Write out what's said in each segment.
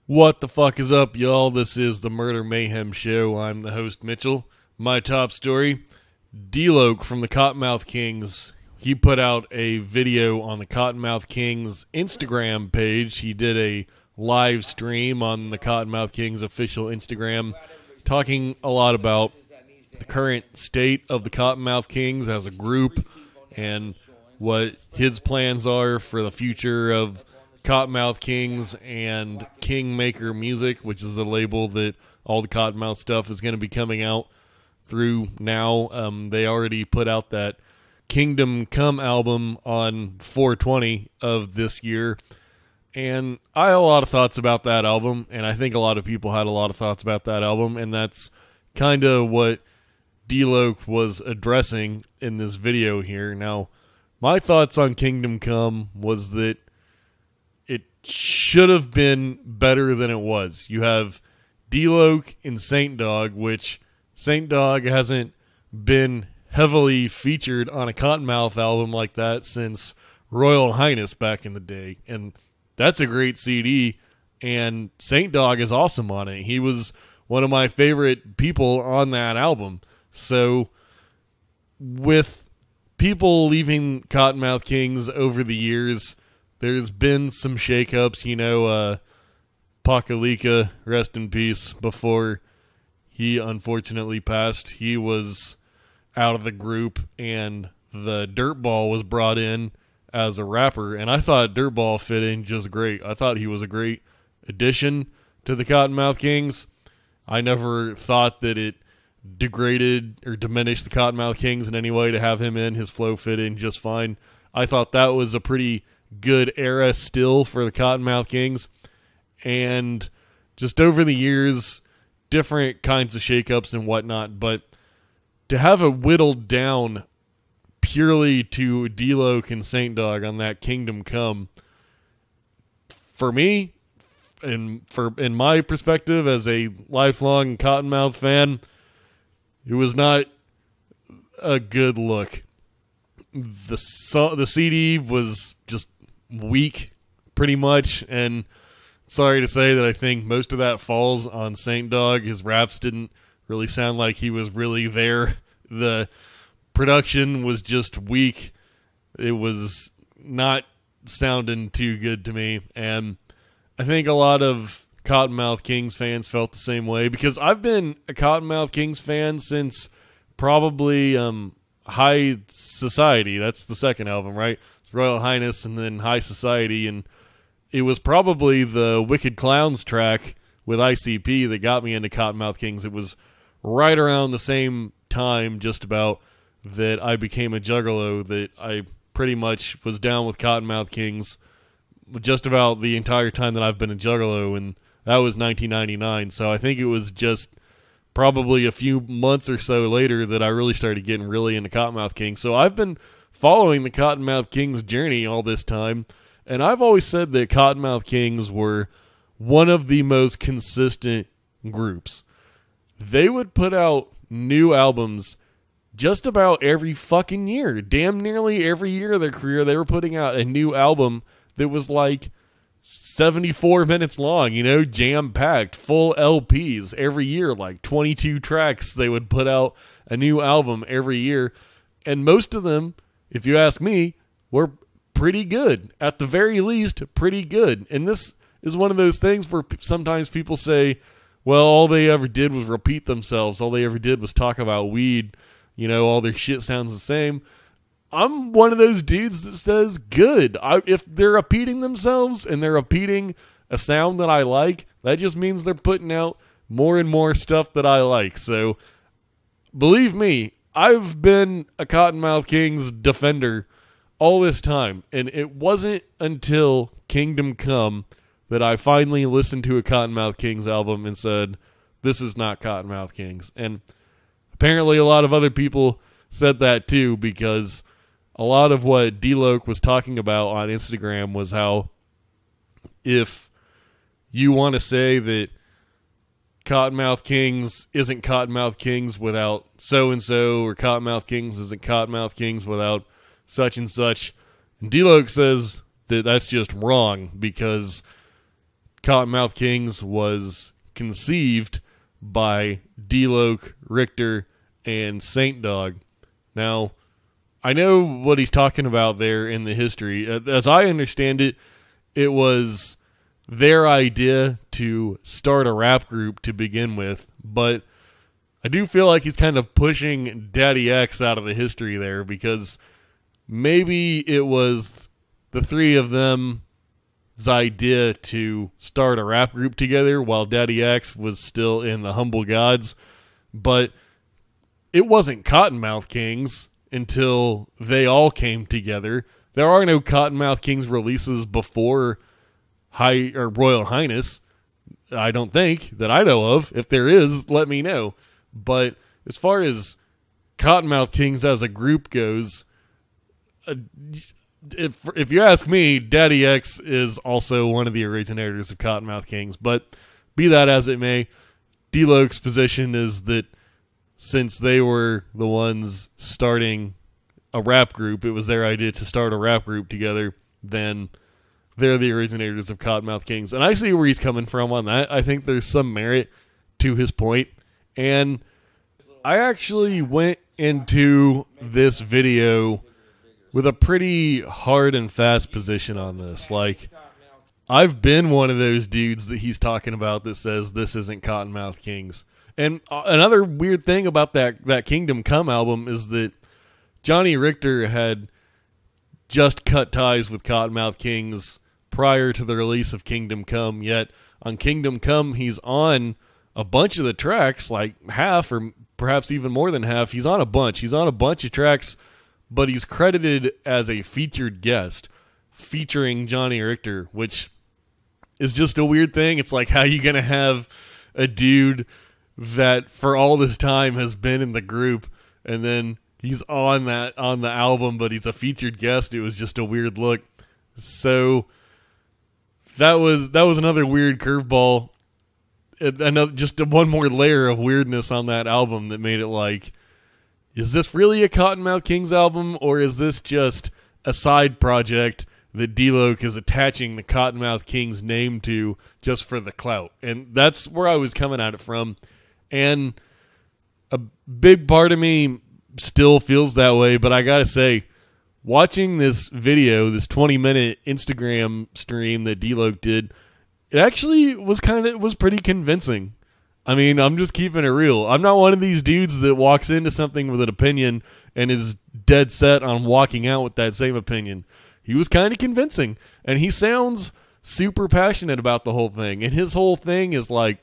What the fuck is up, y'all? This is the Murder Mayhem Show. I'm the host, Mitchell. My top story, D-Loc from the Kottonmouth Kings. He put out a video on the Kottonmouth Kings Instagram page. He did a live stream on the Kottonmouth Kings official Instagram, talking a lot about the current state of the Kottonmouth Kings as a group and what his plans are for the future of Kottonmouth Kings and Kingmaker Music, which is the label that all the Kottonmouth stuff is going to be coming out through now. They already put out that Kingdom Come album on 4/20 of this year, and I had a lot of thoughts about that album, and I think a lot of people had a lot of thoughts about that album, and that's kind of what D-Loc was addressing in this video here. Now, my thoughts on Kingdom Come was that it should have been better than it was. You have D-Loc and Saint Dog, which Saint Dog hasn't been heavily featured on a Kottonmouth album like that since Royal Highness back in the day. And that's a great CD, and Saint Dog is awesome on it. He was one of my favorite people on that album. So with people leaving Kottonmouth Kings over the years, there's been some shakeups, Pakalika, rest in peace, before he unfortunately passed. He was out of the group, and the Dirtball was brought in as a rapper, and I thought Dirtball fit in just great. I thought he was a great addition to the Kottonmouth Kings. I never thought that it degraded or diminished the Kottonmouth Kings in any way to have him in. His flow fit in just fine. I thought that was a pretty good era still for the Kottonmouth Kings, and just over the years, different kinds of shakeups and whatnot, but to have it whittled down purely to D-Loc and Saint Dog on that Kingdom Come, for me, in my perspective as a lifelong Kottonmouth fan, it was not a good look. The CD was just weak, pretty much, and sorry to say that I think most of that falls on Saint Dog. His raps didn't really sound like he was really there. The production was just weak. It was not sounding too good to me, and I think a lot of Kottonmouth Kings fans felt the same way, because I've been a Kottonmouth Kings fan since probably High Society. That's the second album, right? It's Royal Highness and then High Society, and it was probably the Wicked Clowns track with ICP that got me into Kottonmouth Kings. It was right around the same time, just about, that I became a Juggalo, that I pretty much was down with Kottonmouth Kings just about the entire time that I've been a Juggalo, and that was 1999. So I think it was just probably a few months or so later that I really started getting really into Kottonmouth Kings. So I've been following the Kottonmouth Kings journey all this time, and I've always said that Kottonmouth Kings were one of the most consistent groups. They would put out new albums just about every fucking year. Damn nearly every year of their career, they were putting out a new album that was like 74 minutes long, jam-packed, full LPs every year, like 22 tracks. They would put out a new album every year, and most of them, if you ask me, were pretty good. At the very least, pretty good. And this is one of those things where sometimes people say, well, all they ever did was repeat themselves. All they ever did was talk about weed. All their shit sounds the same. I'm one of those dudes that says good. If they're repeating themselves and they're repeating a sound that I like, that just means they're putting out more and more stuff that I like. So, believe me, I've been a Kottonmouth Kings defender all this time, and it wasn't until Kingdom Come that I finally listened to a Kottonmouth Kings album and said, this is not Kottonmouth Kings. And apparently a lot of other people said that too, because a lot of what D-Loc was talking about on Instagram was how if you want to say that Kottonmouth Kings isn't Kottonmouth Kings without so-and-so, or Kottonmouth Kings isn't Kottonmouth Kings without such and such, and D-Loc says that that's just wrong, because Kottonmouth Kings was conceived by D-Loc, Richter, and Saint Dog. Now, I know what he's talking about there in the history. As I understand it, it was their idea to start a rap group to begin with, but I do feel like he's kind of pushing Daddy X out of the history there, because maybe it was the three of them's idea to start a rap group together while Daddy X was still in the Humble Gods, but it wasn't Kottonmouth Kings until they all came together. There are no Kottonmouth Kings releases before Royal Highness, I don't think, that I know of. If there is, let me know. But as far as Kottonmouth Kings as a group goes, if you ask me, Daddy X is also one of the originators of Kottonmouth Kings. But be that as it may, D-Loc's position is that since they were the ones starting a rap group, it was their idea to start a rap group together, then they're the originators of Kottonmouth Kings. And I see where he's coming from on that. I think there's some merit to his point. And I actually went into this video with a pretty hard and fast position on this. Like, I've been one of those dudes that he's talking about that says this isn't Kottonmouth Kings. And another weird thing about that Kingdom Come album is that Johnny Richter had just cut ties with Kottonmouth Kings prior to the release of Kingdom Come, yet on Kingdom Come he's on a bunch of the tracks, like half or perhaps even more than half. He's on a bunch of tracks, but he's credited as a featured guest featuring Johnny Richter, which is just a weird thing. It's like, how you gonna have a dude that for all this time has been in the group and then he's on the album, but he's a featured guest? It was just a weird look. So that was another weird curveball. Just one more layer of weirdness on that album that made it like, is this really a Kottonmouth Kings album, or is this just a side project that D-Loc is attaching the Kottonmouth Kings name to just for the clout? And that's where I was coming at it from. And a big part of me still feels that way, but I gotta say, watching this video, this 20-minute Instagram stream that D-Loc did, it actually was pretty convincing. I mean, I'm just keeping it real. I'm not one of these dudes that walks into something with an opinion and is dead set on walking out with that same opinion. He was kind of convincing, and he sounds super passionate about the whole thing. And his whole thing is like,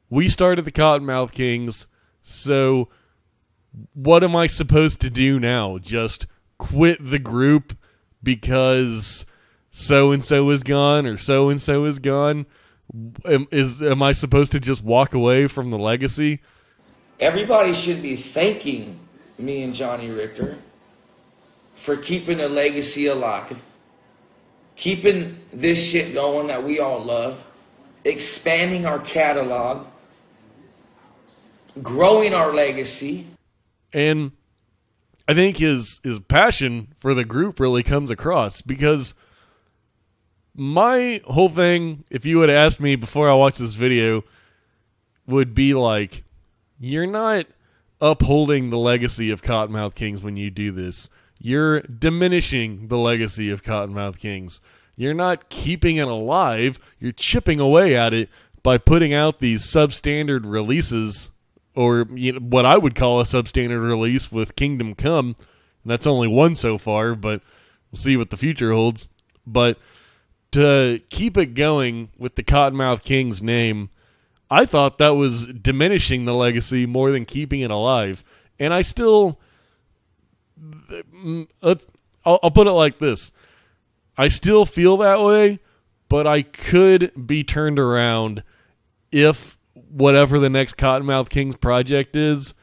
we started the Kottonmouth Kings, so what am I supposed to do now? Just quit the group because so-and-so is gone or so-and-so is gone? Am I supposed to just walk away from the legacy? Everybody should be thanking me and Johnny Richter for keeping the legacy alive, keeping this shit going that we all love, expanding our catalog, growing our legacy. And I think his passion for the group really comes across, because my whole thing, if you would have asked me before I watched this video, would be like, you're not upholding the legacy of Kottonmouth Kings when you do this. You're diminishing the legacy of Kottonmouth Kings. You're not keeping it alive. You're chipping away at it by putting out these substandard releases, or what I would call a substandard release with Kingdom Come. And that's only one so far, but we'll see what the future holds. But to keep it going with the Kottonmouth Kings name, I thought that was diminishing the legacy more than keeping it alive. And I still, I'll put it like this. I still feel that way, but I could be turned around if whatever the next Kottonmouth Kings project is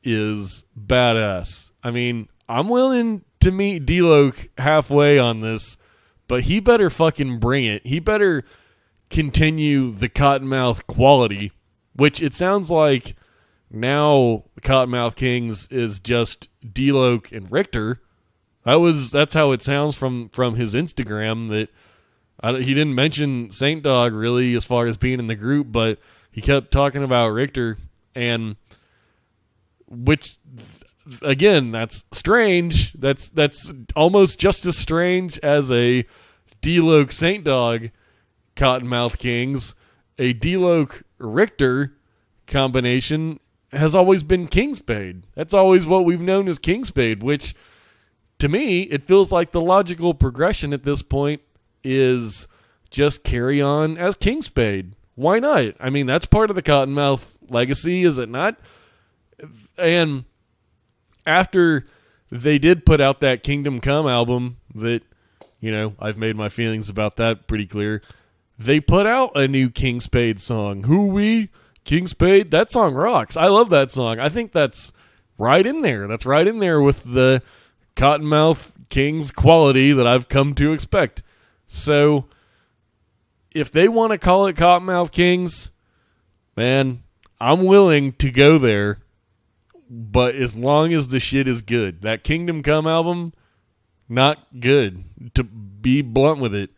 badass. I mean, I'm willing to meet D-Loc halfway on this, but he better fucking bring it. He better continue the Kottonmouth quality, which it sounds like now the Kottonmouth Kings is just D-Loc and Richter. That's how it sounds from his Instagram. That He didn't mention Saint Dog really as far as being in the group, but he kept talking about Richter, and which, again, that's strange. That's almost just as strange as a D-Loc Saint Dog Kottonmouth Kings. A D-Loc Richter combination has always been Kingspade. That's always what we've known as Kingspade, which, to me, it feels like the logical progression at this point is just carry on as Kingspade. Why not? I mean, that's part of the Kottonmouth legacy, is it not? And after they did put out that Kingdom Come album that, you know, I've made my feelings about that pretty clear, they put out a new Kingspade song. Who we? Kingspade? That song rocks. I love that song. I think that's right in there. That's right in there with the Kottonmouth Kings quality that I've come to expect. So, if they want to call it Kottonmouth Kings, man, I'm willing to go there. But as long as the shit is good. That Kingdom Come album, not good. To be blunt with it.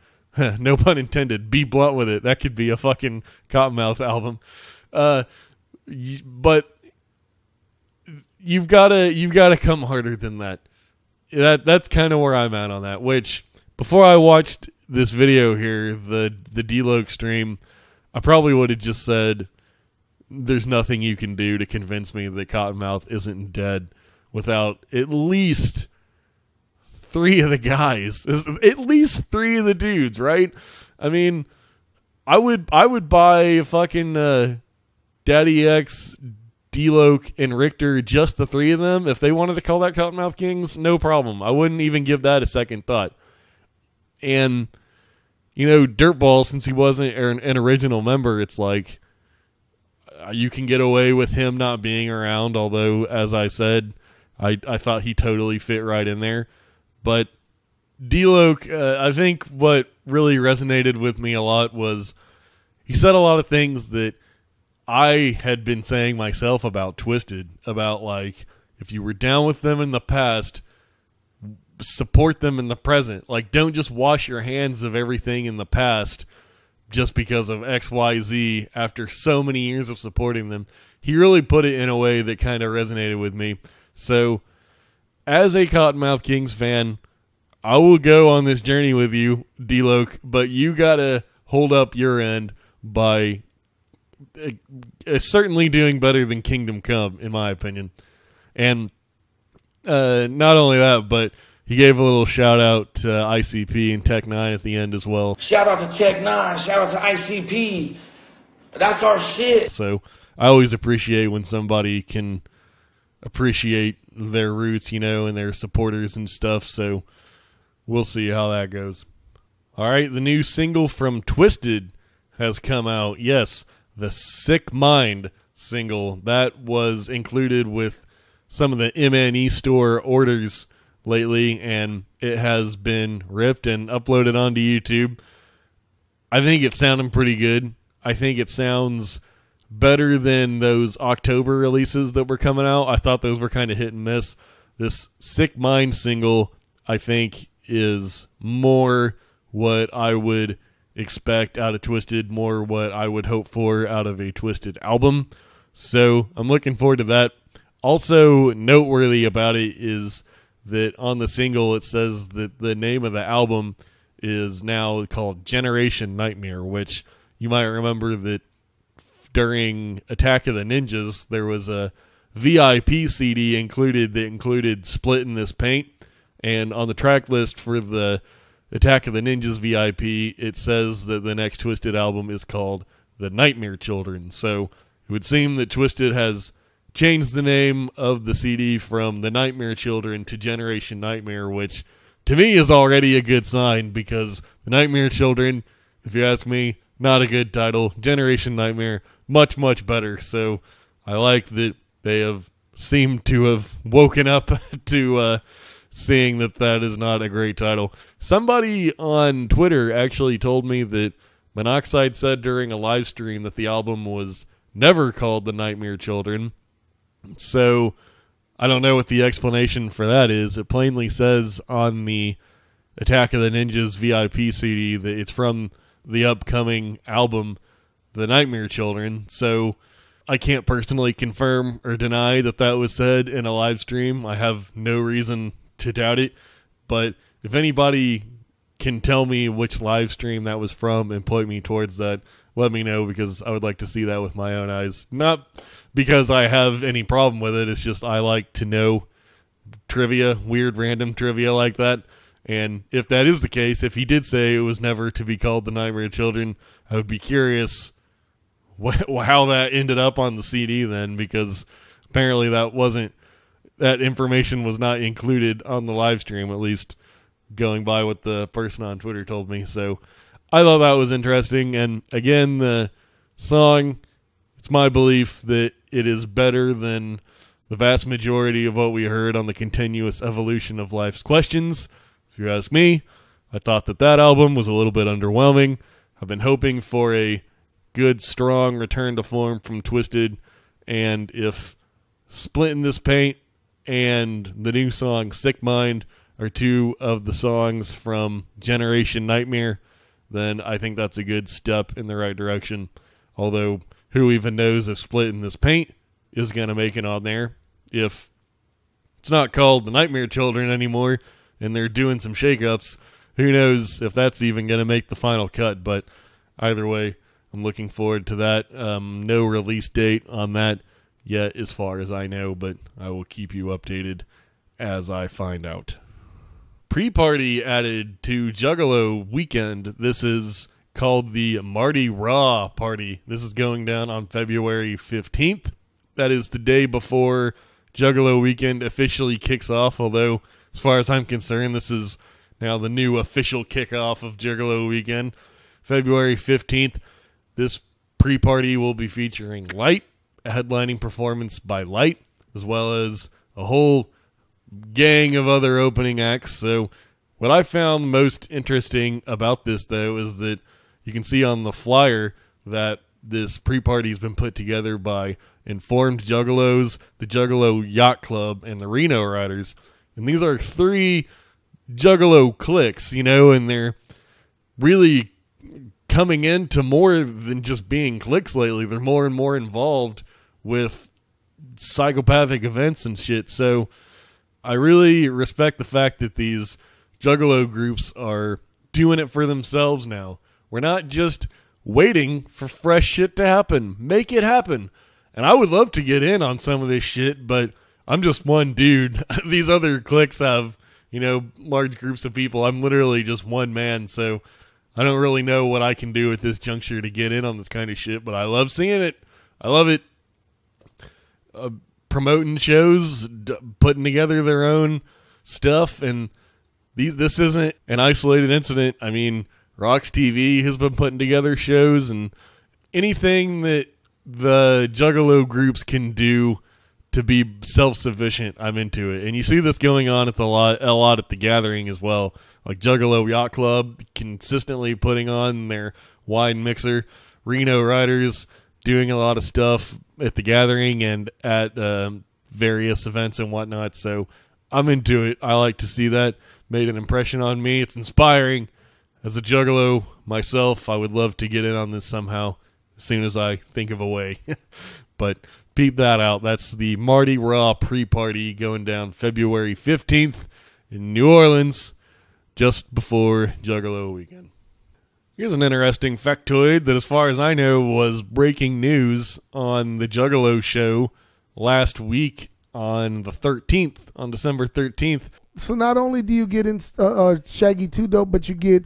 No pun intended. Be blunt with it. That could be a fucking Kottonmouth album. But you've gotta come harder than that. That's kind of where I'm at on that. Which, before I watched this video here, the D-Loc stream, I probably would have just said, there's nothing you can do to convince me that Kottonmouth isn't dead without at least 3 of the guys, at least 3 of the dudes, right? I mean, I would buy fucking Daddy X, D-Loc, and Richter, just the 3 of them. If they wanted to call that Kottonmouth Kings, no problem. I wouldn't even give that a second thought. And, you know, Dirtball, since he wasn't an original member, it's like, you can get away with him not being around, although, as I said, I thought he totally fit right in there. But D-Loc, I think what really resonated with me a lot was he said a lot of things that I had been saying myself about Twiztid, about, like, if you were down with them in the past, support them in the present. Like, don't just wash your hands of everything in the past just because of XYZ after so many years of supporting them. He really put it in a way that kind of resonated with me. So, as a Kottonmouth Kings fan, I will go on this journey with you, D-Loc, but you gotta hold up your end by certainly doing better than Kingdom Come, in my opinion. And not only that, but he gave a little shout out to ICP and Tech 9 at the end as well. Shout out to Tech 9. Shout out to ICP. That's our shit. So I always appreciate when somebody can appreciate their roots, you know, and their supporters and stuff. So we'll see how that goes. All right, the new single from Twiztid has come out. Yes, the Sick Mind single. That was included with some of the MNE store orders lately, and it has been ripped and uploaded onto YouTube. I think it's sounding pretty good. I think it sounds better than those October releases that were coming out. I thought those were kind of hit and miss. This Sick Mind single, I think, is more what I would expect out of Twiztid, more what I would hope for out of a Twiztid album. So I'm looking forward to that. Also noteworthy about it is that on the single it says that the name of the album is now called Generation Nightmare, which you might remember that during Attack of the Ninjas there was a VIP CD included that included Split in This Paint, and on the track list for the Attack of the Ninjas VIP it says that the next Twiztid album is called The Nightmare Children. So it would seem that Twiztid has changed the name of the CD from The Nightmare Children to Generation Nightmare, which to me is already a good sign, because The Nightmare Children, if you ask me, not a good title. Generation Nightmare, much, much better. So I like that they have seemed to have woken up to seeing that that is not a great title. Somebody on Twitter actually told me that Monoxide said during a live stream that the album was never called The Nightmare Children. So I don't know what the explanation for that is. It plainly says on the Attack of the Ninjas VIP CD that it's from the upcoming album, The Nightmare Children. So I can't personally confirm or deny that that was said in a live stream. I have no reason to doubt it. But if anybody can tell me which live stream that was from and point me towards that, let me know, because I would like to see that with my own eyes. Not because I have any problem with it. It's just I like to know trivia, weird random trivia like that. And if that is the case, if he did say it was never to be called The Nightmare Children, I would be curious how that ended up on the CD then, because apparently that information was not included on the live stream, at least going by what the person on Twitter told me. So I thought that was interesting. And again, the song, it's my belief that it is better than the vast majority of what we heard on the Continuous Evolution of Life's Questions. If you ask me, I thought that album was a little bit underwhelming. I've been hoping for a good, strong return to form from Twiztid, and if Splitting This Paint and the new song Sick Mind are two of the songs from Generation Nightmare, then I think that's a good step in the right direction. Although, who even knows if Splitting This Paint is going to make it on there, if it's not called The Nightmare Children anymore, and they're doing some shakeups. Who knows if that's even going to make the final cut, but either way, I'm looking forward to that. No release date on that yet as far as I know, but I will keep you updated as I find out. Pre-party added to Juggalo Weekend. This is called the Mardi Raw party. This is going down on February 15th. That is the day before Juggalo Weekend officially kicks off, although as far as I'm concerned, this is now the new official kickoff of Juggalo Weekend. February 15th, this pre-party will be featuring Light, a headlining performance by Light, as well as a whole gang of other opening acts. So what I found most interesting about this, though, is that you can see on the flyer that this pre-party has been put together by Informed Juggalos, the Juggalo Yacht Club, and the Reno Riders. And these are three Juggalo cliques, and they're really coming into more than just being cliques lately. They're more and more involved with psychopathic events and shit. So I really respect the fact that these Juggalo groups are doing it for themselves now. We're not just waiting for fresh shit to happen. Make it happen. And I would love to get in on some of this shit, but I'm just one dude. These other cliques have, large groups of people. I'm literally just one man, so I don't really know what I can do at this juncture to get in on this kind of shit, but I love seeing it. I love it. Promoting shows, putting together their own stuff, and this isn't an isolated incident. I mean, Rox TV has been putting together shows, and anything that the Juggalo groups can do to be self-sufficient, I'm into it. And you see this going on at a lot at the Gathering as well. Like Juggalo Yacht Club consistently putting on their wine mixer. Reno Riders doing a lot of stuff at the Gathering and at various events and whatnot. So I'm into it. I like to see that. Made an impression on me. It's inspiring. As a Juggalo myself, I would love to get in on this somehow as soon as I think of a way. But peep that out. That's the Mardi Raw pre-party going down February 15th in New Orleans, just before Juggalo Weekend. Here's an interesting factoid that, as far as I know, was breaking news on the Juggalo show last week on the 13th, on December 13th. So not only do you get in Shaggy 2 Dope, but you get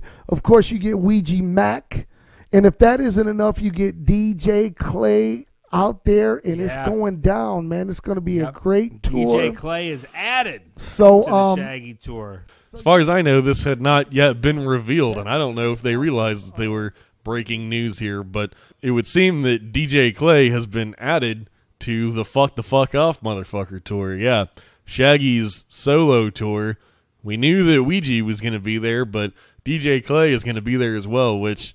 Ouija Mac. And if that isn't enough, you get DJ Clay out there, and it's going down, man. It's going to be a great tour. DJ Clay is added to the Shaggy tour. As far as I know, this had not yet been revealed, and I don't know if they realized that they were breaking news here, but it would seem that DJ Clay has been added to the Fuck the Fuck Off Motherfucker tour. Yeah, Shaggy's solo tour. We knew that Ouija was going to be there, but DJ Clay is going to be there as well, which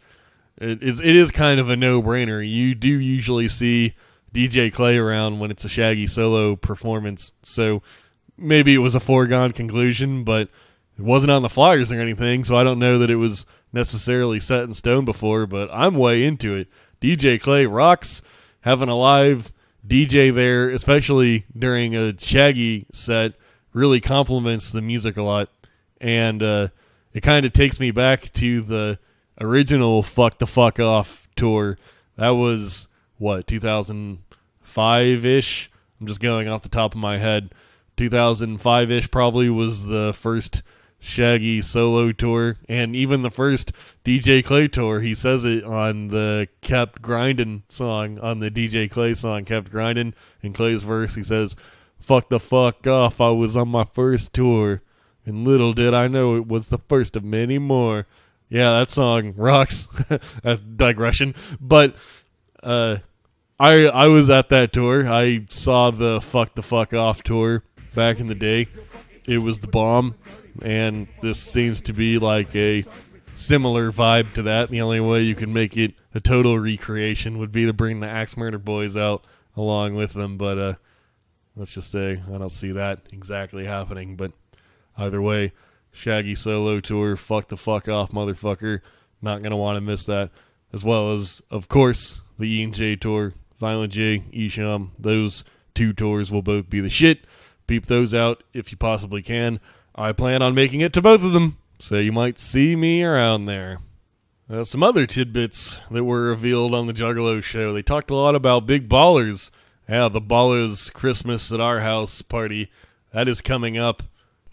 it is kind of a no-brainer. You do usually see DJ Clay around when it's a Shaggy solo performance, so maybe it was a foregone conclusion, but it wasn't on the flyers or anything, so I don't know that it was necessarily set in stone before, but I'm way into it. DJ Clay rocks. Having a live DJ there, especially during a Shaggy set, really complements the music a lot. And it kind of takes me back to the original Fuck the Fuck Off tour. That was, 2005-ish? I'm just going off the top of my head. 2005-ish probably was the first Shaggy solo tour, and even the first DJ Clay tour. He says it on the Kept Grindin' song, on the DJ Clay song Kept Grindin'. In Clay's verse, he says, "Fuck the fuck off, I was on my first tour, and little did I know it was the first of many more." Yeah, that song rocks. That's digression. But I was at that tour. I saw the Fuck the Fuck Off tour back in the day. It was the bomb. And this seems to be like a similar vibe to that. The only way you can make it a total recreation would be to bring the Axe Murder Boys out along with them. But let's just say I don't see that exactly happening. But either way, Shaggy solo tour, fuck the fuck off, motherfucker. Not going to want to miss that. As well as, of course, the Ian J tour, Violent J, Isham. Those two tours will both be the shit. Peep those out if you possibly can. I plan on making it to both of them, so you might see me around there. Some other tidbits that were revealed on the Juggalo show. They talked a lot about Big Ballers. Yeah, the Ballas Christmas at Our House party. That is coming up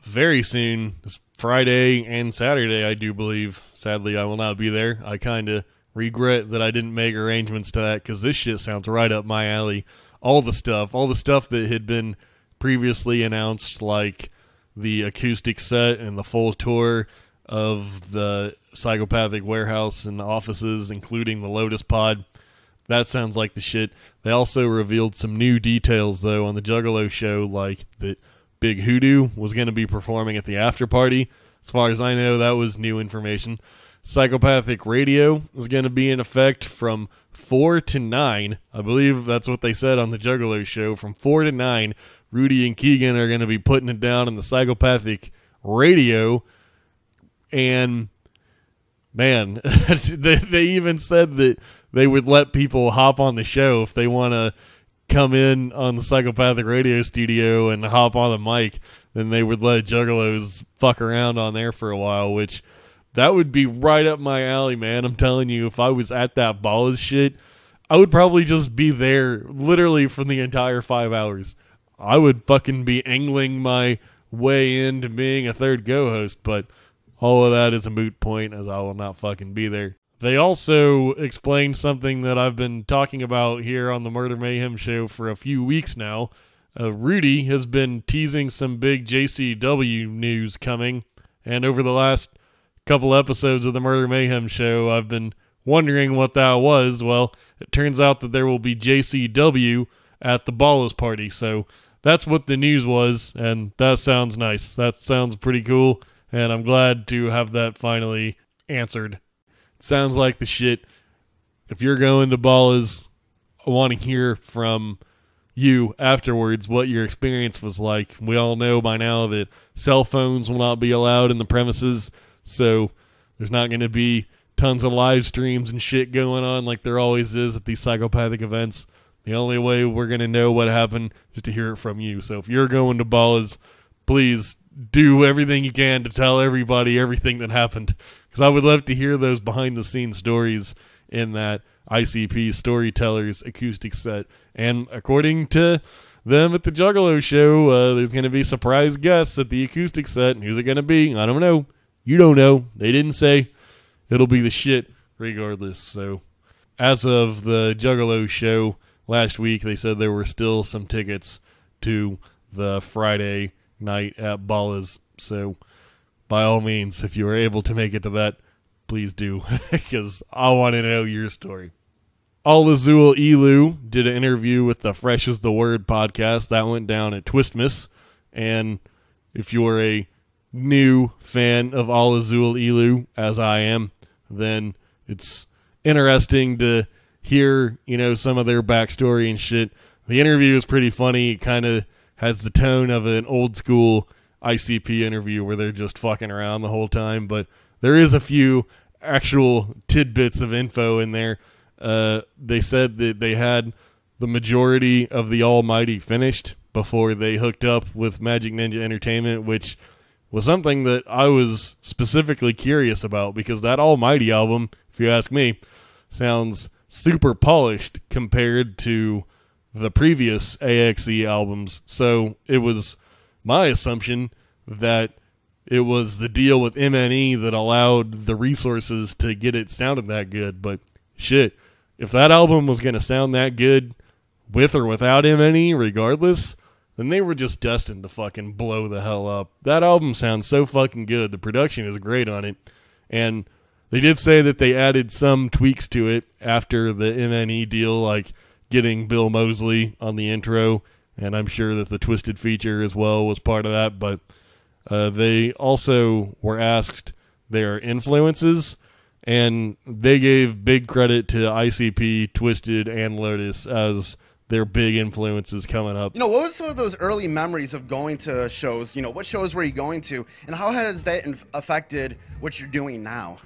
very soon. It's Friday and Saturday, I do believe. Sadly, I will not be there. I kind of regret that I didn't make arrangements to that, because this shit sounds right up my alley. All the stuff that had been previously announced, like the acoustic set and the full tour of the Psychopathic warehouse and offices, including the Lotus Pod. That sounds like the shit. They also revealed some new details, though, on the Juggalo show, like that Big Hoodoo was going to be performing at the after party. As far as I know, that was new information. Psychopathic Radio is going to be in effect from 4 to 9. I believe that's what they said on the Juggalo show. From 4 to 9, Rudy and Keegan are going to be putting it down on the Psychopathic Radio. And, man, they even said that they would let people hop on the show if they want to come in on the Psychopathic Radio studio and hop on the mic. Then they would let Juggalos fuck around on there for a while, which that would be right up my alley, man. I'm telling you, if I was at that Ballas shit, I would probably just be there literally for the entire 5 hours. I would fucking be angling my way into being a third co-host, but all of that is a moot point, as I will not fucking be there. They also explained something that I've been talking about here on the Murder Mayhem show for a few weeks now. Rudy has been teasing some big JCW news coming, and over the last couple episodes of the Murder Mayhem show, I've been wondering what that was. Well, it turns out that there will be JCW at the Ballas party, so that's what the news was, and that sounds nice. That sounds pretty cool, and I'm glad to have that finally answered. It sounds like the shit. If you're going to Ballas, I want to hear from you afterwards what your experience was like. We all know by now that cell phones will not be allowed in the premises, so there's not going to be tons of live streams and shit going on like there always is at these Psychopathic events. The only way we're going to know what happened is to hear it from you. So if you're going to Ballas, please do everything you can to tell everybody everything that happened, because I would love to hear those behind-the-scenes stories in that ICP Storytellers acoustic set. And according to them at the Juggalo show, there's going to be surprise guests at the acoustic set. And who's it going to be? I don't know. You don't know. They didn't say. It'll be the shit regardless. So as of the Juggalo show last week, they said there were still some tickets to the Friday night at Ballas. So by all means, if you were able to make it to that, please do, because I want to know your story. Alla Xul Elu did an interview with the Fresh is the Word podcast. That went down at Twiztid. And if you're a new fan of Alla Xul Elu, as I am, then it's interesting to hear, some of their backstory and shit. The interview is pretty funny. It kind of has the tone of an old school ICP interview where they're just fucking around the whole time, but there is a few actual tidbits of info in there. They said that they had the majority of the Almighty finished before they hooked up with Magic Ninja Entertainment, which was something that I was specifically curious about because that Almighty album, if you ask me, sounds super polished compared to the previous AXE albums. So it was my assumption that it was the deal with MNE that allowed the resources to get it sounded that good. But shit, if that album was going to sound that good with or without MNE, regardless, then they were just destined to fucking blow the hell up. That album sounds so fucking good. The production is great on it. And they did say that they added some tweaks to it after the MNE deal, like getting Bill Moseley on the intro, and I'm sure that the Twiztid feature as well was part of that. But they also were asked their influences, and they gave big credit to ICP, Twiztid, and Lotus as their big influences coming up. What was some of those early memories of going to shows? What shows were you going to, and how has that affected what you're doing now?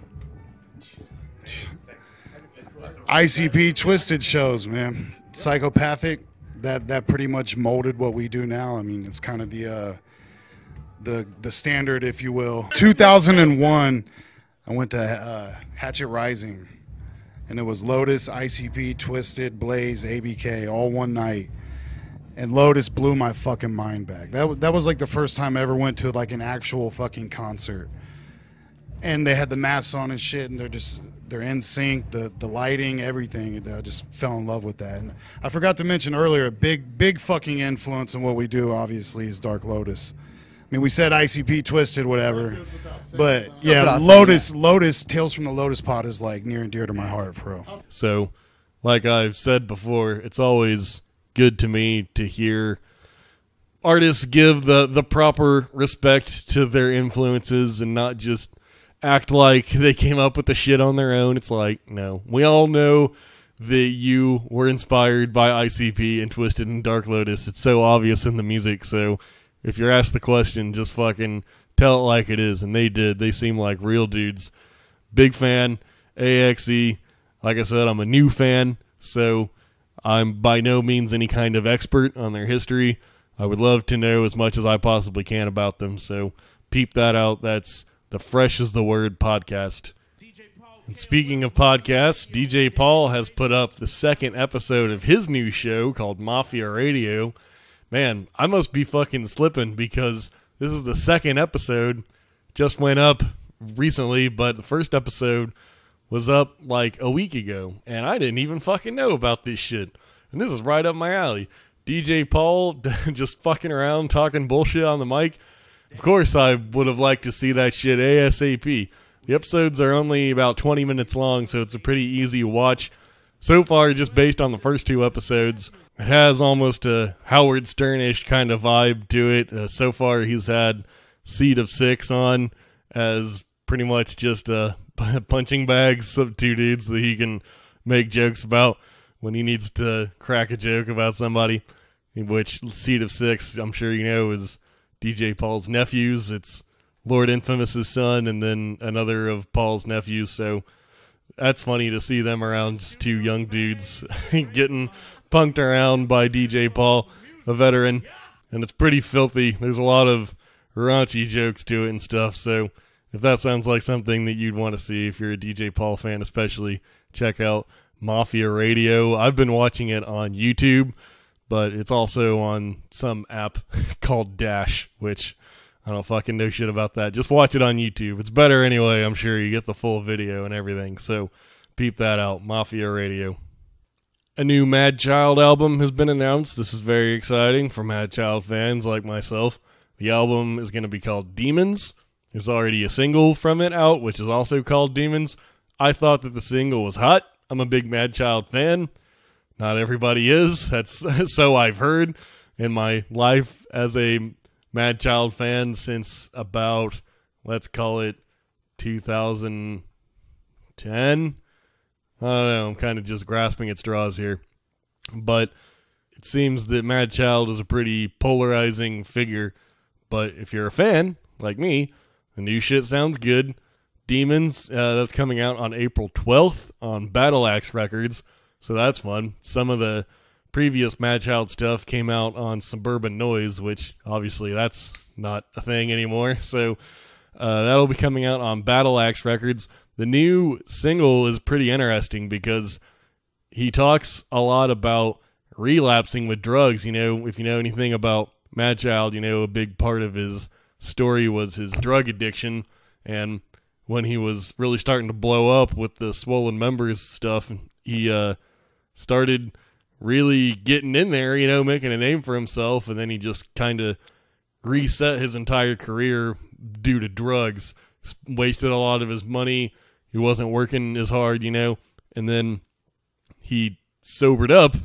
ICP Twiztid shows, man. Psychopathic, that pretty much molded what we do now. I mean, it's kind of the standard, if you will. 2001, I went to Hatchet Rising. And it was Lotus, ICP, Twiztid, Blaze, ABK, all one night. And Lotus blew my fucking mind back. That was like the first time I ever went to like an actual fucking concert. And they had the masks on and shit, and they're in sync, the lighting, everything. And I just fell in love with that. And I forgot to mention earlier, a big fucking influence in what we do, obviously, is Dark Lotus. I mean, we said ICP, Twiztid, whatever. But yeah, Lotus, Tales from the Lotus Pot is like near and dear to my heart, bro. So, like I've said before, it's always good to me to hear artists give the proper respect to their influences and not just act like they came up with the shit on their own. It's like, no, we all know that you were inspired by ICP and Twiztid and Dark Lotus. It's so obvious in the music, so if you're asked the question, just fucking tell it like it is. And they did. They seem like real dudes. Big fan. AXE. Like I said, I'm a new fan, so I'm by no means any kind of expert on their history. I would love to know as much as I possibly can about them, so peep that out. That's the Fresh is the Word podcast. And speaking of podcasts, DJ Paul has put up the second episode of his new show called Mafia Radio. Man, I must be fucking slipping because this is the second episode. Just went up recently, but the first episode was up like a week ago, and I didn't even fucking know about this shit. And this is right up my alley. DJ Paul just fucking around talking bullshit on the mic. Of course, I would have liked to see that shit ASAP. The episodes are only about 20 minutes long, so it's a pretty easy watch. So far, just based on the first two episodes, it has almost a Howard Stern-ish kind of vibe to it. So far, he's had Seed of Six on as pretty much just punching bags of two dudes that he can make jokes about when he needs to crack a joke about somebody, which Seed of Six, I'm sure you know, is DJ Paul's nephews. It's Lord Infamous's son and then another of Paul's nephews, so that's funny to see them around, just two young dudes getting punked around by DJ Paul, a veteran, and it's pretty filthy. There's a lot of raunchy jokes to it and stuff, so if that sounds like something that you'd want to see, if you're a DJ Paul fan especially, check out Mafia Radio. I've been watching it on YouTube, but it's also on some app called Dash, which I don't fucking know shit about that. Just watch it on YouTube. It's better anyway, I'm sure. You get the full video and everything, so peep that out. Mafia Radio. A new Madchild album has been announced. This is very exciting for Madchild fans like myself. The album is going to be called Demons. There's already a single from it out, which is also called Demons. I thought that the single was hot. I'm a big Madchild fan. Not everybody is. That's so I've heard in my life as a Madchild fan since about, let's call it 2010. I don't know, I'm kind of just grasping at straws here. But it seems that Madchild is a pretty polarizing figure, But if you're a fan, like me, the new shit sounds good. Demons, that's coming out on April 12th on Battle Axe Records, so that's fun. Some of the previous Madchild stuff came out on Suburban Noise, which obviously that's not a thing anymore, so that'll be coming out on Battle Axe Records. The new single is pretty interesting because he talks a lot about relapsing with drugs. You know, if you know anything about Madchild, you know a big part of his story was his drug addiction, and when he was really starting to blow up with the swollen members stuff, he started really getting in there, you know, making a name for himself, and then he just kind of reset his entire career due to drugs. Wasted a lot of his money. He wasn't working as hard, you know, and then he sobered up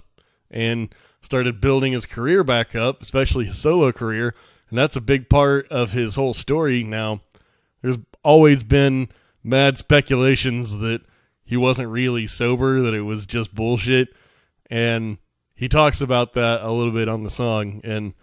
and started building his career back up, especially his solo career, and that's a big part of his whole story. Now, there's always been mad speculations that he wasn't really sober, that it was just bullshit, and he talks about that a little bit on the song, and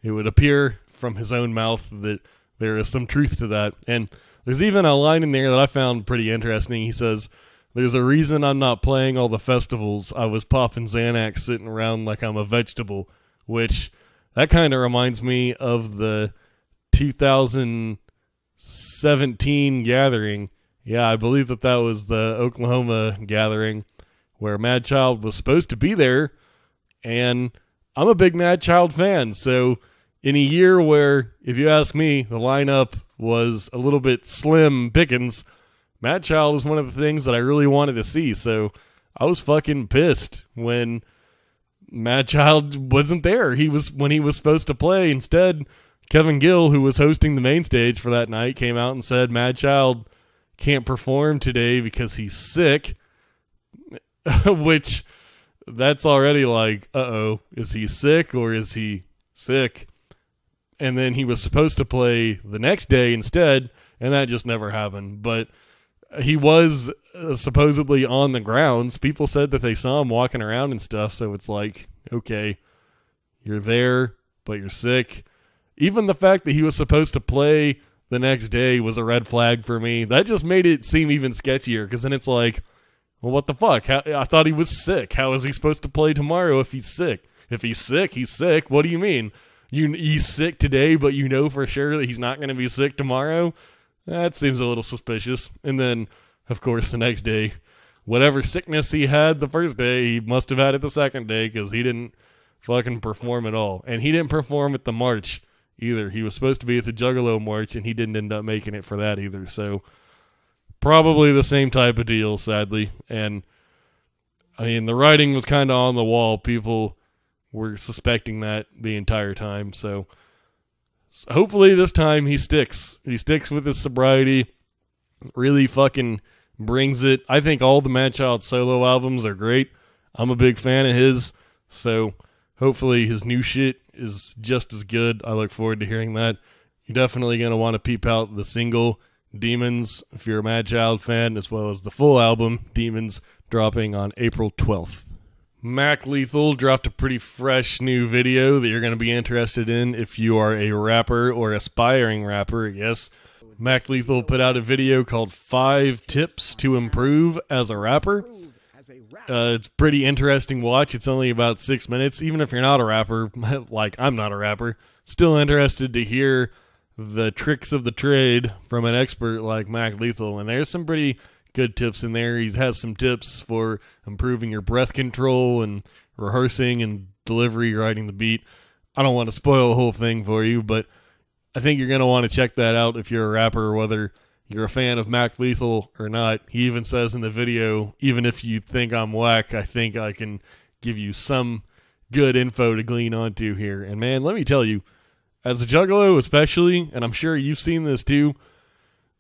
it would appear from his own mouth that there is some truth to that. And there's even a line in there that I found pretty interesting. He says, "There's a reason I'm not playing all the festivals. I was popping Xanax sitting around like I'm a vegetable," which that kind of reminds me of the 2017 gathering. Yeah, I believe that was the Oklahoma gathering where Madchild was supposed to be there, and I'm a big Madchild fan, so in a year where, if you ask me, the lineup was a little bit slim pickings, Madchild was one of the things that I really wanted to see, so I was fucking pissed when Madchild wasn't there. When he was supposed to play. Instead, Kevin Gill, who was hosting the main stage for that night, came out and said Madchild can't perform today because he's sick, which that's already like, uh-oh, is he sick or is he sick? And then he was supposed to play the next day instead, and that just never happened. But he was supposedly on the grounds. People said that they saw him walking around and stuff, so it's like, okay, you're there, but you're sick. Even the fact that he was supposed to play the next day was a red flag for me. That just made it seem even sketchier, because then it's like, well, what the fuck? I thought he was sick. How is he supposed to play tomorrow if he's sick? If he's sick, he's sick. What do you mean? He's sick today, but you know for sure that he's not going to be sick tomorrow? That seems a little suspicious. And then, of course, the next day, whatever sickness he had the first day, he must have had it the second day, because he didn't fucking perform at all. And he didn't perform at the march either. He was supposed to be at the Juggalo march, and he didn't end up making it for that either. So probably the same type of deal, sadly. And I mean, the writing was kind of on the wall. People were suspecting that the entire time. So hopefully this time he sticks. He sticks with his sobriety. Really fucking brings it. I think all the Madchild solo albums are great. I'm a big fan of his. So hopefully his new shit is just as good. I look forward to hearing that. You're definitely going to want to peep out the single Demons if you're a Madchild fan, as well as the full album Demons, dropping on April 12th. Mac Lethal dropped a pretty fresh new video that you're going to be interested in if you are a rapper or aspiring rapper. Yes, Mac Lethal put out a video called 5 Tips to Improve as a Rapper. It's pretty interesting watch. It's only about 6 minutes. Even if you're not a rapper, like I'm not a rapper, still interested to hear the tricks of the trade from an expert like Mac Lethal. And there's some pretty good tips in there. He has some tips for improving your breath control and rehearsing and delivery, riding the beat. I don't want to spoil the whole thing for you, but I think you're going to want to check that out if you're a rapper, whether you're a fan of Mac Lethal or not. He even says in the video, even if you think I'm whack, I think I can give you some good info to glean onto here. And man, let me tell you, as a Juggalo especially, and I'm sure you've seen this too,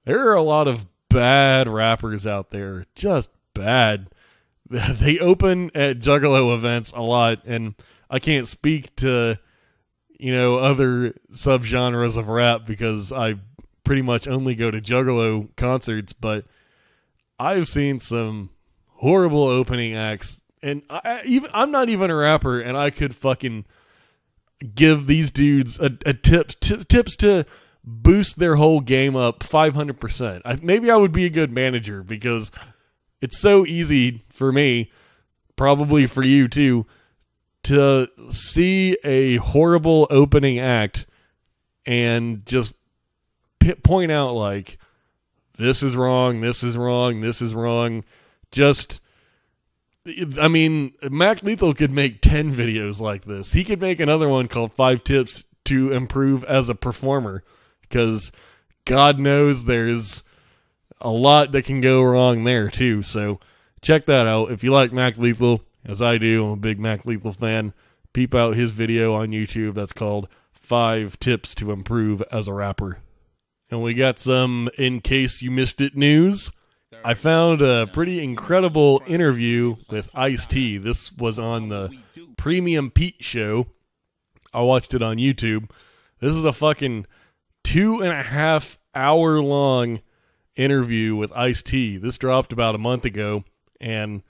there are a lot of bad rappers out there. Just bad. They open at Juggalo events a lot, and I can't speak to, other subgenres of rap because I pretty much only go to Juggalo concerts, but I've seen some horrible opening acts, and I'm not even a rapper, and I could fucking give these dudes a tips to boost their whole game up 500%. Maybe I would be a good manager, because it's so easy for me, probably for you too, to see a horrible opening act and just point out like, this is wrong, this is wrong, this is wrong. Just, I mean, Mac Lethal could make 10 videos like this. He could make another one called 5 Tips to Improve as a Performer, because God knows there's a lot that can go wrong there too. So check that out. If you like Mac Lethal, as I do, I'm a big Mac Lethal fan, peep out his video on YouTube that's called 5 Tips to Improve as a Rapper. And we got some In Case You Missed It news. I found a pretty incredible interview with Ice-T. This was on the Premium Pete show. I watched it on YouTube. This is a fucking 2.5 hour long interview with Ice-T. This dropped about a month ago, and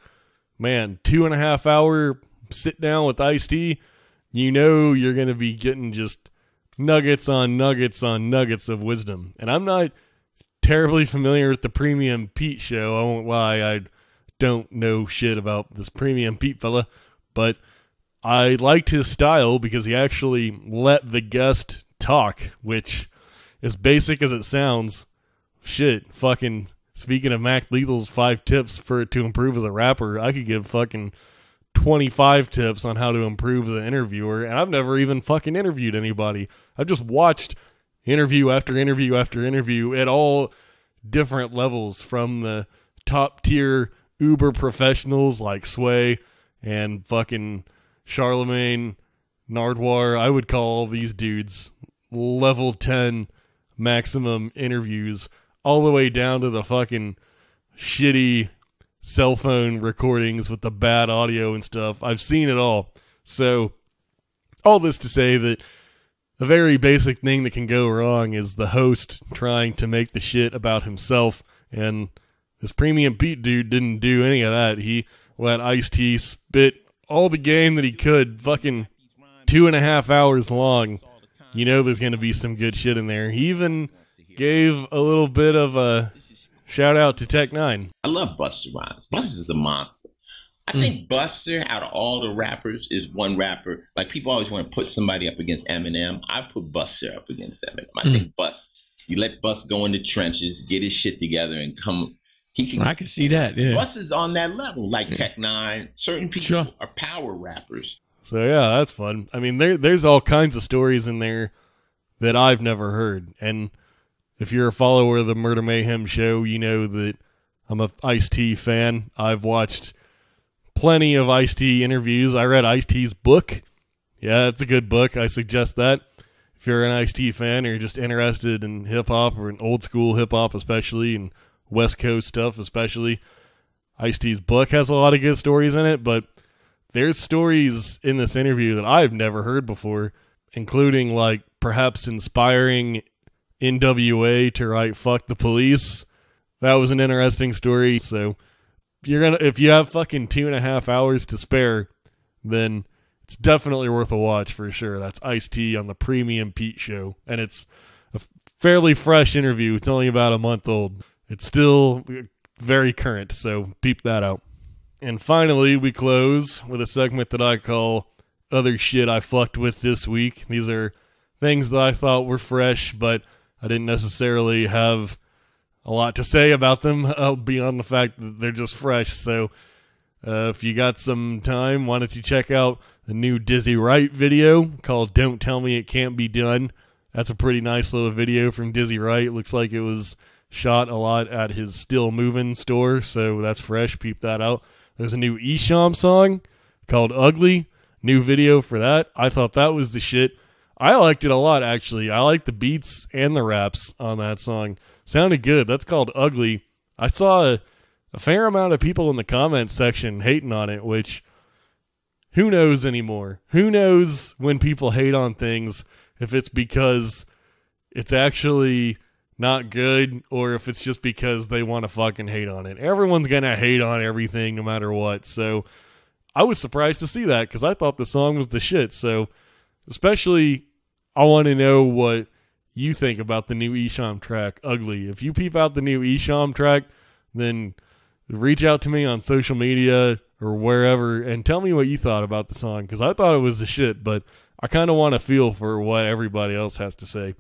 man, 2.5 hour sit down with Ice-T, you know you're going to be getting just nuggets on nuggets on nuggets of wisdom. And I'm not terribly familiar with the Premium Pete show. I won't lie, I don't know shit about this Premium Pete fella, but I liked his style because he actually let the guest talk, which, as basic as it sounds, shit, fucking, speaking of Mac Lethal's 5 tips to improve as a rapper, I could give fucking 25 tips on how to improve as an interviewer, and I've never even fucking interviewed anybody. I've just watched interview after interview after interview at all different levels, from the top tier uber professionals like Sway and fucking Charlemagne, Nardwar. I would call all these dudes level 10 maximum interviews, all the way down to the fucking shitty cell phone recordings with the bad audio and stuff. I've seen it all. So all this to say that the very basic thing that can go wrong is the host trying to make the shit about himself, and this Premium Pete dude didn't do any of that. He let Ice-T spit all the game that he could, fucking 2.5 hours long. You know there's going to be some good shit in there. He even gave a little bit of a shout out to Tech 9. I love Busta Rhymes. Busta is a monster. I think Busta, out of all the rappers, is one rapper. Like, people always want to put somebody up against Eminem. I put Busta up against Eminem. I think Busta, you let Busta go in the trenches, get his shit together, and come. I can see that. Yeah, Busta's on that level. Like Tech 9, certain people are power rappers. So yeah, that's fun. I mean, there's all kinds of stories in there that I've never heard. And if you're a follower of the Murder Mayhem show, you know that I'm a Ice-T fan. I've watched plenty of Ice-T interviews. I read Ice-T's book. Yeah, it's a good book. I suggest that. If you're an Ice-T fan or you're just interested in hip-hop, or in old school hip-hop especially, and West Coast stuff especially, Ice-T's book has a lot of good stories in it, but there's stories in this interview that I've never heard before, including, like, perhaps inspiring NWA to write "Fuck the Police." That was an interesting story. So if you have fucking 2.5 hours to spare, then it's definitely worth a watch for sure. That's Ice-T on the Premium Pete show, and it's a fairly fresh interview. It's only about a month old. It's still very current, so peep that out. And finally, we close with a segment that I call Other Shit I Fucked With This Week. These are things that I thought were fresh, but I didn't necessarily have a lot to say about them beyond the fact that they're just fresh. So if you got some time, why don't you check out the new Dizzy Wright video called Don't Tell Me It Can't Be Done. That's a pretty nice little video from Dizzy Wright. Looks like it was shot a lot at his Still Movin' store, so that's fresh. Peep that out. There's a new Esham song called Ugly. New video for that. I thought that was the shit. I liked it a lot, actually. I like the beats and the raps on that song. Sounded good. That's called Ugly. I saw a fair amount of people in the comments section hating on it, which, who knows anymore? Who knows when people hate on things, if it's because it's actually not good, or if it's just because they want to fucking hate on it. Everyone's gonna hate on everything no matter what. So I was surprised to see that, because I thought the song was the shit. So especially I want to know what you think about the new Esham track, Ugly. If you peep out the new Esham track, then reach out to me on social media or wherever and tell me what you thought about the song, because I thought it was the shit, but I kind of want to feel for what everybody else has to say.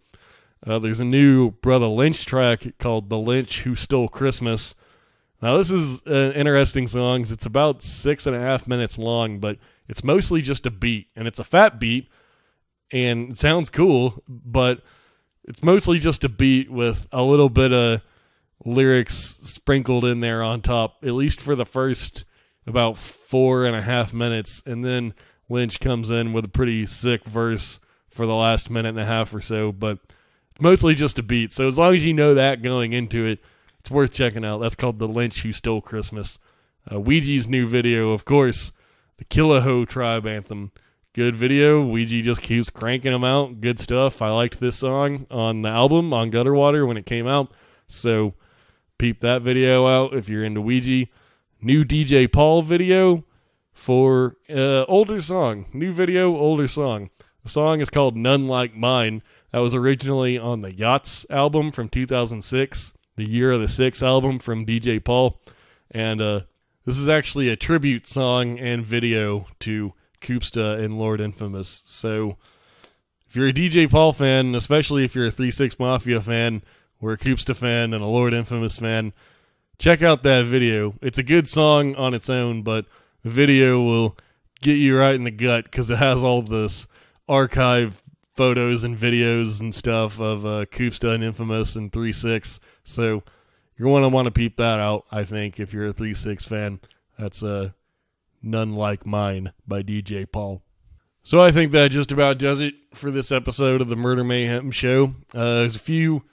There's a new Brother Lynch track called The Lynch Who Stole Christmas. Now, this is an interesting song. It's about 6.5 minutes long, but it's mostly just a beat, and it's a fat beat, and it sounds cool, but it's mostly just a beat with a little bit of lyrics sprinkled in there on top, at least for the first about 4.5 minutes, and then Lynch comes in with a pretty sick verse for the last minute and a half or so, but it's mostly just a beat. So as long as you know that going into it, it's worth checking out. That's called The Lynch Who Stole Christmas. Ouija's new video, of course, the Killaho Tribe anthem. Good video. Ouija just keeps cranking them out. Good stuff. I liked this song on the album, on Gutter Water, when it came out. So peep that video out if you're into Ouija. New DJ Paul video for older song. New video, older song. The song is called None Like Mine. That was originally on the Yachts album from 2006, the Year of the Six album from DJ Paul. And this is actually a tribute song and video to Koopsta and Lord Infamous. So if you're a DJ Paul fan, especially if you're a 3-6 Mafia fan, or a Koopsta fan and a Lord Infamous fan, check out that video. It's a good song on its own, but the video will get you right in the gut because it has all this archive photos and videos and stuff of Koopsta and Infamous and 3-6. So you're going to want to peep that out, I think, if you're a 3-6 fan. That's None Like Mine by DJ Paul. So I think that just about does it for this episode of the Murder Mayhem Show. There's a few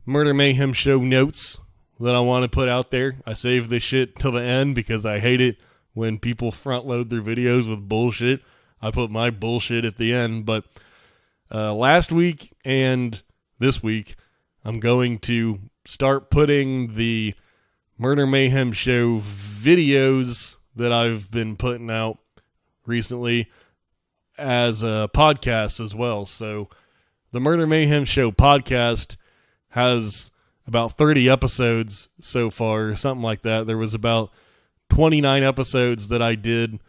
Murder Mayhem Show notes that I want to put out there. I saved this shit till the end because I hate it when people front load their videos with bullshit. I put my bullshit at the end, but last week and this week, I'm going to start putting the Murder Mayhem Show videos that I've been putting out recently as a podcast as well. So the Murder Mayhem Show podcast has about 30 episodes so far, something like that. There was about 29 episodes that I did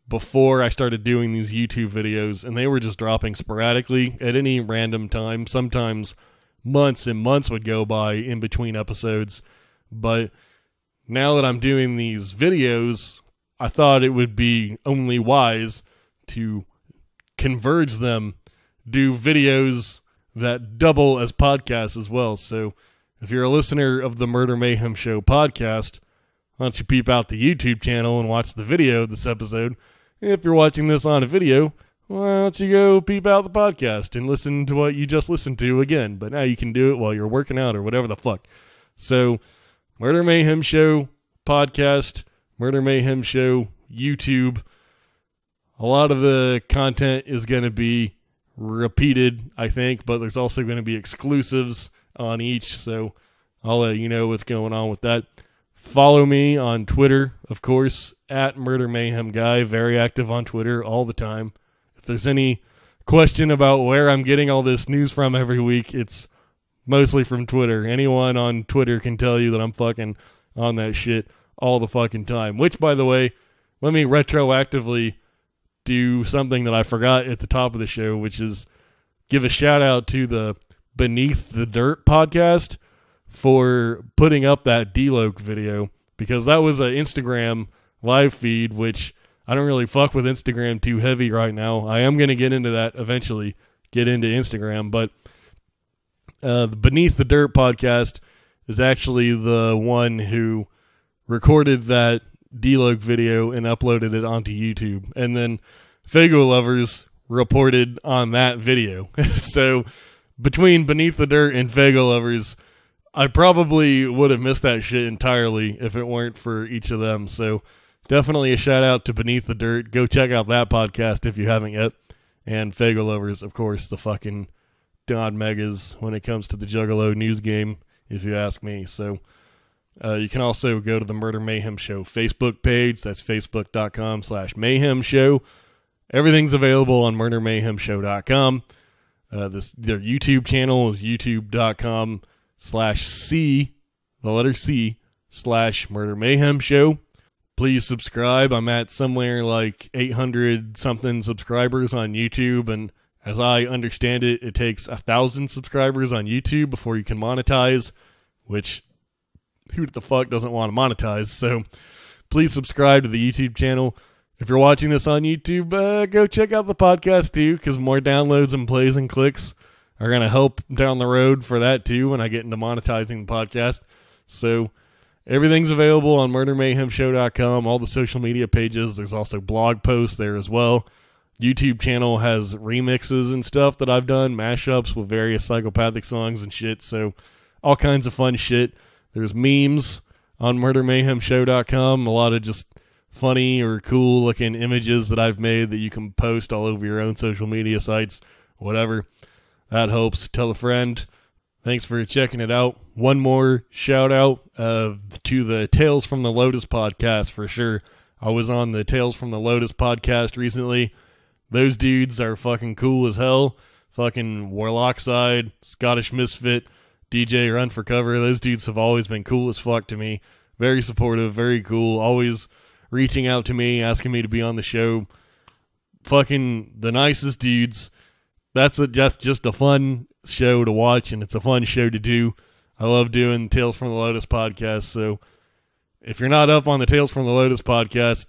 before I started doing these YouTube videos, and they were just dropping sporadically at any random time. Sometimes months and months would go by in between episodes. But now that I'm doing these videos, I thought it would be only wise to converge them, do videos that double as podcasts as well. So if you're a listener of the Murder Mayhem Show podcast, why don't you peep out the YouTube channel and watch the video of this episode? If you're watching this on a video, why don't you go peep out the podcast and listen to what you just listened to again? But now you can do it while you're working out or whatever the fuck. So, Murder Mayhem Show podcast, Murder Mayhem Show YouTube. A lot of the content is going to be repeated, I think, but there's also going to be exclusives on each, so I'll let you know what's going on with that. Follow me on Twitter, of course, at Murder Mayhem Guy. Very active on Twitter all the time. If there's any question about where I'm getting all this news from every week, it's mostly from Twitter. Anyone on Twitter can tell you that I'm fucking on that shit all the fucking time. Which, by the way, let me retroactively do something that I forgot at the top of the show, which is give a shout out to the Beneath the Dirt podcast for putting up that D-Loc video, because that was an Instagram live feed, which I don't really fuck with Instagram too heavy right now. I am going to get into that eventually, get into Instagram, but the Beneath the Dirt podcast is actually the one who recorded that D-Loc video and uploaded it onto YouTube. And then Fago Lovers reported on that video. So between Beneath the Dirt and Fago Lovers, I probably would have missed that shit entirely if it weren't for each of them. So definitely a shout out to Beneath the Dirt. Go check out that podcast if you haven't yet. And Fago Lovers, of course, the fucking Don Megas when it comes to the Juggalo news game, if you ask me. So you can also go to the Murder Mayhem Show Facebook page. That's facebook.com/Mayhem Show. everything's available on MurderMayhemShow.com. Their YouTube channel is youtube.com/C, the letter C, /Murder Mayhem Show. Please subscribe. I'm at somewhere like 800 something subscribers on YouTube, and as I understand it, it takes 1,000 subscribers on YouTube before you can monetize, which who the fuck doesn't want to monetize? So please subscribe to the YouTube channel. If you're watching this on YouTube, go check out the podcast too, because more downloads and plays and clicks are going to help down the road for that too when I get into monetizing the podcast. So everything's available on MurderMayhemShow.com, all the social media pages. There's also blog posts there as well. YouTube channel has remixes and stuff that I've done, mashups with various psychopathic songs and shit, so all kinds of fun shit. There's memes on MurderMayhemShow.com, a lot of just funny or cool looking images that I've made that you can post all over your own social media sites, whatever. That helps. Tell a friend. Thanks for checking it out. One more shout out to the Tales from the Lotus podcast for sure. I was on the Tales from the Lotus podcast recently. Those dudes are fucking cool as hell. Fucking Warlock Side, Scottish Misfit, DJ Run for Cover. Those dudes have always been cool as fuck to me. Very supportive, very cool. Always reaching out to me, asking me to be on the show. Fucking the nicest dudes. That's just a fun show to watch, and it's a fun show to do. I love doing Tales from the Lotus podcast, so if you're not up on the Tales from the Lotus podcast,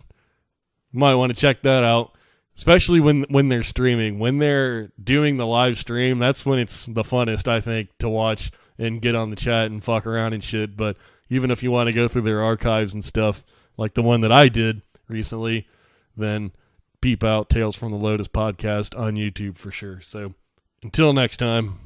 you might want to check that out, especially when they're streaming. When they're doing the live stream, that's when it's the funnest, I think, to watch and get on the chat and fuck around and shit. But even if you want to go through their archives and stuff, like the one that I did recently, then peep out Tales from the Lotus podcast on YouTube for sure. So until next time.